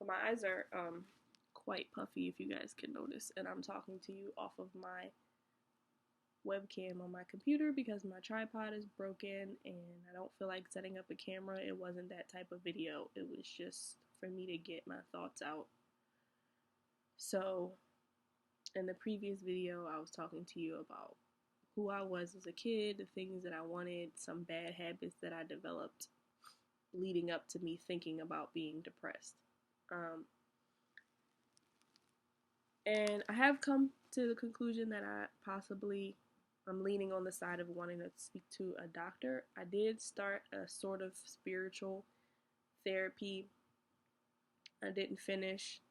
My eyes are quite puffy, if you guys can notice, and I'm talking to you off of my webcam on my computer because my tripod is broken and I don't feel like setting up a camera. It wasn't that type of video. It was just for me to get my thoughts out. So, in the previous video, I was talking to you about who I was as a kid, the things that I wanted, some bad habits that I developed leading up to me thinking about being depressed. And I have come to the conclusion that I'm leaning on the side of wanting to speak to a doctor. I did start a sort of spiritual therapy. I didn't finish,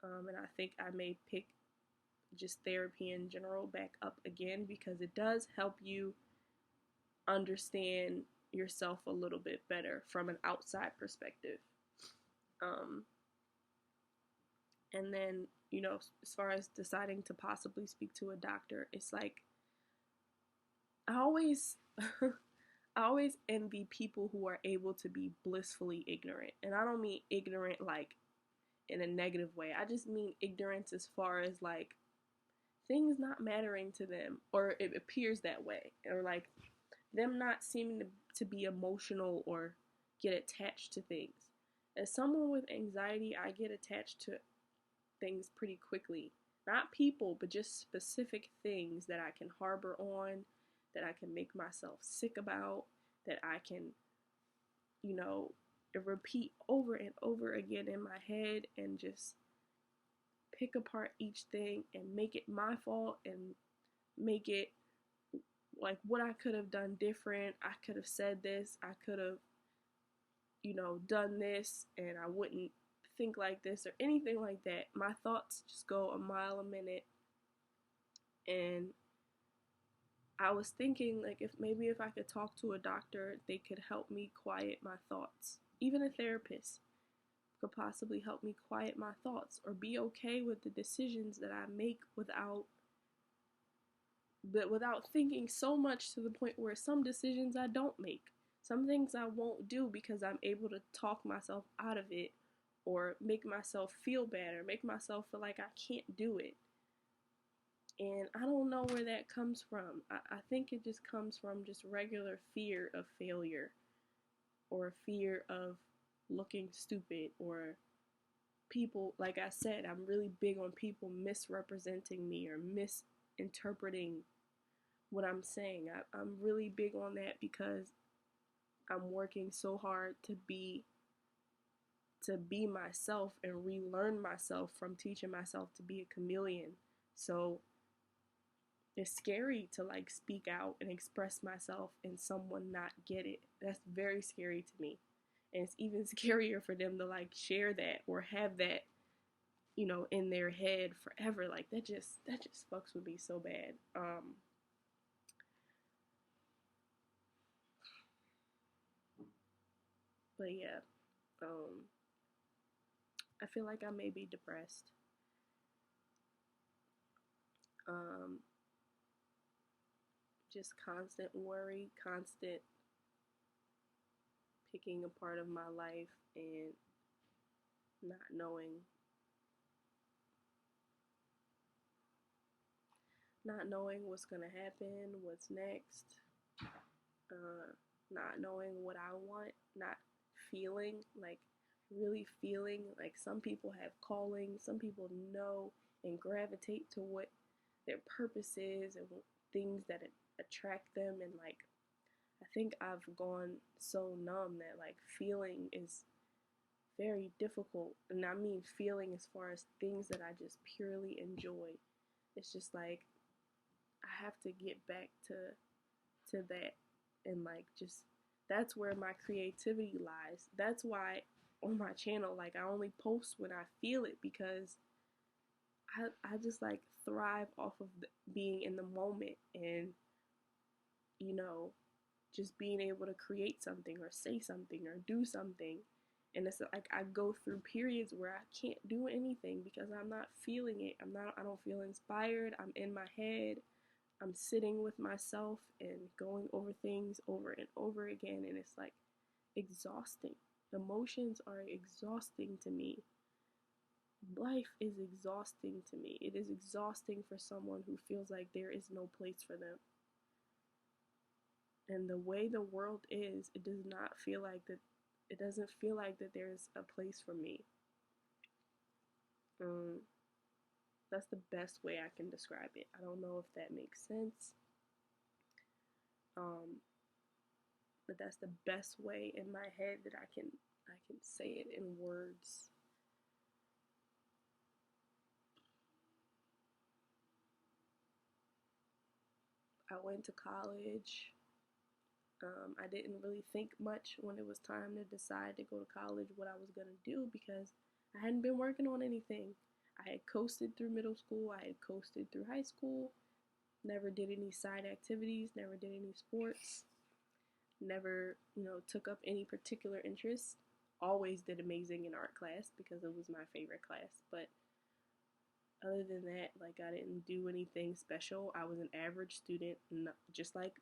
and I think I may pick just therapy in general back up again because it does help you understand yourself a little bit better from an outside perspective. And then, as far as deciding to possibly speak to a doctor, it's like I always I always envy people who are able to be blissfully ignorant. And I don't mean ignorant like in a negative way. I just mean ignorance as far as like things not mattering to them, or it appears that way, or like them not seeming to be emotional or get attached to things. As someone with anxiety, I get attached to things pretty quickly. Not people, but just specific things that I can harbor on, that I can make myself sick about, that I can, repeat over and over again in my head and just pick apart each thing and make it my fault and make it like what I could have done different. I could have said this, I could have, done this, and I wouldn't think like this or anything like that. My thoughts just go a mile a minute. And I was thinking like if I could talk to a doctor, they could help me quiet my thoughts. Even a therapist could possibly help me quiet my thoughts or be okay with the decisions that I make without thinking so much to the point where some decisions I don't make. Some things I won't do because I'm able to talk myself out of it, or make myself feel bad, or make myself feel like I can't do it. And I don't know where that comes from. I think it just comes from just regular fear of failure, or fear of looking stupid, or people, like I said, I'm really big on people misrepresenting me or misinterpreting what I'm saying. I'm really big on that because I'm working so hard to be myself and relearn myself from teaching myself to be a chameleon. So it's scary to like speak out and express myself and someone not get it. That's very scary to me. And it's even scarier for them to like share that or have that, in their head forever. Like that just fucks with me so bad. But yeah, I feel like I may be depressed. Just constant worry, constant picking apart of my life, and not knowing what's gonna happen, what's next, not knowing what I want, not feeling like really feeling like some people have calling, some people know and gravitate to what their purpose is and things that attract them. And like I think I've gone so numb that like feeling is very difficult. And I mean feeling as far as things that I just purely enjoy. It's just like I have to get back to that, and like just that's where my creativity lies. That's why on my channel like I only post when I feel it, because I just like thrive off of being in the moment and just being able to create something or say something or do something. And it's like I go through periods where I can't do anything because I'm not feeling it. I don't feel inspired. I'm in my head. I'm sitting with myself and going over things over and over again, and it's like exhausting. Emotions are exhausting to me. life is exhausting to me. It is exhausting for someone who feels like there is no place for them. And the way the world is, it does not feel like that. It doesn't feel like that there's a place for me. Um, that's the best way I can describe it. I don't know if that makes sense. Um, but that's the best way in my head that I can say it in words. I went to college. I didn't really think much when it was time to decide to go to college what I was gonna do because I hadn't been working on anything. I had coasted through middle school. I had coasted through high school. Never did any side activities. Never did any sports. Never, took up any particular interest. Always did amazing in art class because it was my favorite class. But other than that, like I didn't do anything special. I was an average student, just like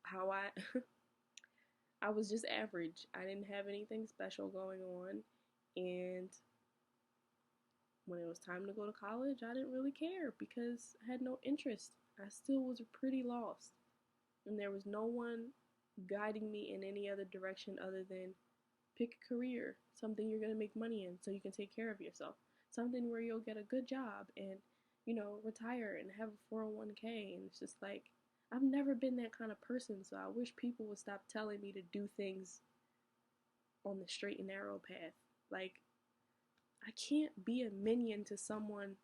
how I was just average. I didn't have anything special going on, and when it was time to go to college, I didn't really care because I had no interest. I still was pretty lost, and there was no one guiding me in any other direction other than pick a career, something you're going to make money in so you can take care of yourself, something where you'll get a good job and, retire and have a 401k. And it's just like, I've never been that kind of person, so I wish people would stop telling me to do things on the straight and narrow path. Like, I can't be a minion to someone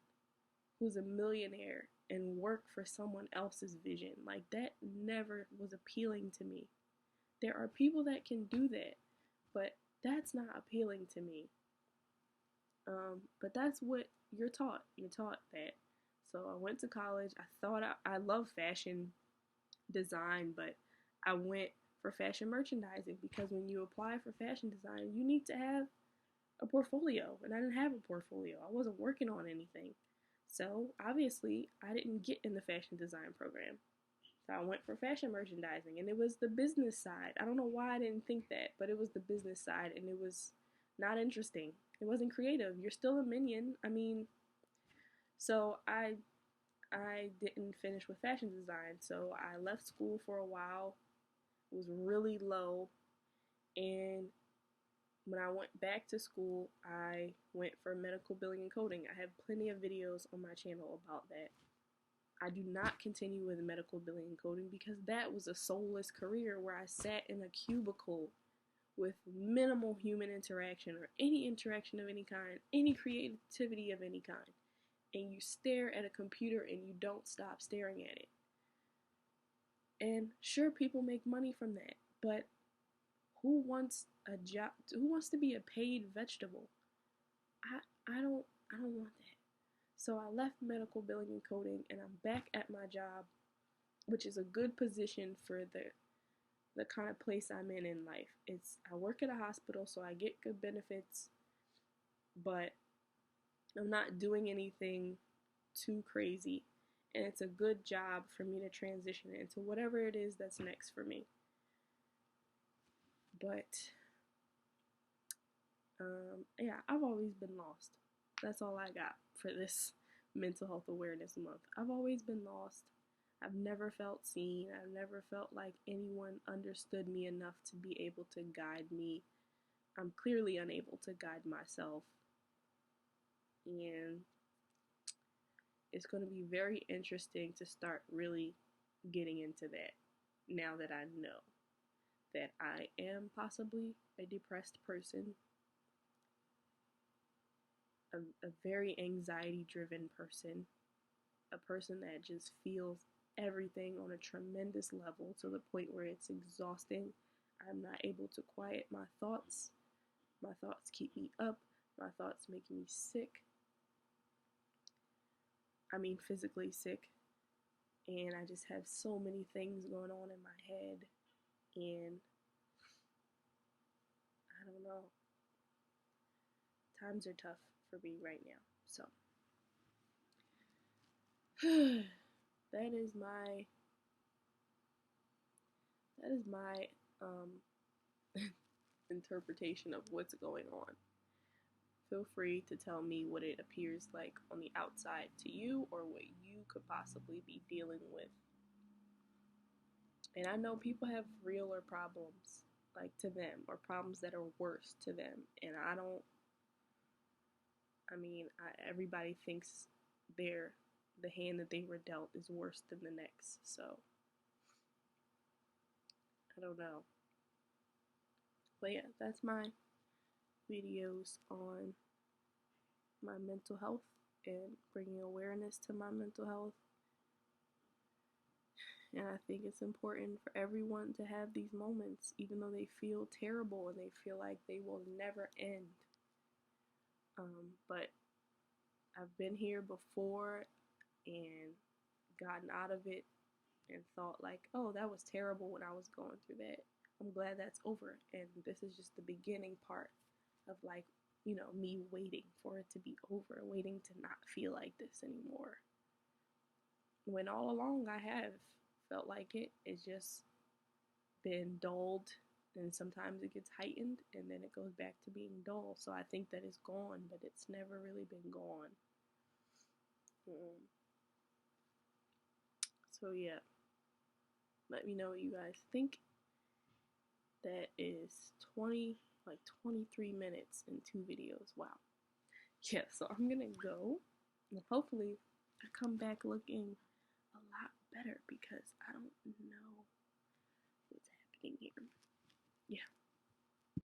who's a millionaire and work for someone else's vision. Like, that never was appealing to me. There are people that can do that, but that's not appealing to me. But that's what you're taught. You're taught that. So I went to college. I thought I love fashion design, but I went for fashion merchandising because when you apply for fashion design, you need to have a portfolio, and I didn't have a portfolio. I wasn't working on anything. So obviously, I didn't get in the fashion design program. So I went for fashion merchandising, and it was the business side. I don't know why I didn't think that, but it was the business side, and it was not interesting. It wasn't creative. You're still a minion. I mean, so I didn't finish with fashion design. So I left school for a while. It was really low, and when I went back to school, I went for medical billing and coding. I have plenty of videos on my channel about that. I do not continue with medical billing and coding because that was a soulless career where I sat in a cubicle with minimal human interaction or any interaction of any kind, any creativity of any kind. And you stare at a computer and you don't stop staring at it. And sure, people make money from that, but who wants a job? Who wants to be a paid vegetable? I don't want that. So I left medical billing and coding, and I'm back at my job, which is a good position for the kind of place I'm in life. I work at a hospital, so I get good benefits, but I'm not doing anything too crazy, and it's a good job for me to transition into whatever it is that's next for me. But yeah, I've always been lost. That's all I got for this mental health awareness month. I've always been lost. I've never felt seen. I've never felt like anyone understood me enough to be able to guide me. I'm clearly unable to guide myself. And it's going to be very interesting to start really getting into that now that I know that I am possibly a depressed person, a very anxiety driven person, a person that just feels everything on a tremendous level to the point where it's exhausting. I'm not able to quiet my thoughts. My thoughts keep me up. My thoughts make me sick. I mean, physically sick. And I just have so many things going on in my head. And I don't know. Times are tough for me right now. So that is my interpretation of what's going on feel free to tell me what it appears like on the outside to you or what you could possibly be dealing with. And I know people have realer problems, like to them, or problems that are worse to them. And everybody thinks the hand that they were dealt is worse than the next. So, I don't know. But yeah, that's my videos on my mental health and bringing awareness to my mental health. And I think it's important for everyone to have these moments, even though they feel terrible and they feel like they will never end. But I've been here before and gotten out of it and thought like, oh, that was terrible when I was going through that. I'm glad that's over. And this is just the beginning part of like, me waiting for it to be over, waiting to not feel like this anymore. When all along I have felt like it. It's just been dulled, and sometimes it gets heightened and then it goes back to being dull. So I think that it's gone, but it's never really been gone. So yeah, let me know what you guys think. That is 23 minutes in 2 videos. Wow. Yeah, so I'm gonna go, and hopefully I come back looking a lot better because I don't know what's happening here. Yeah.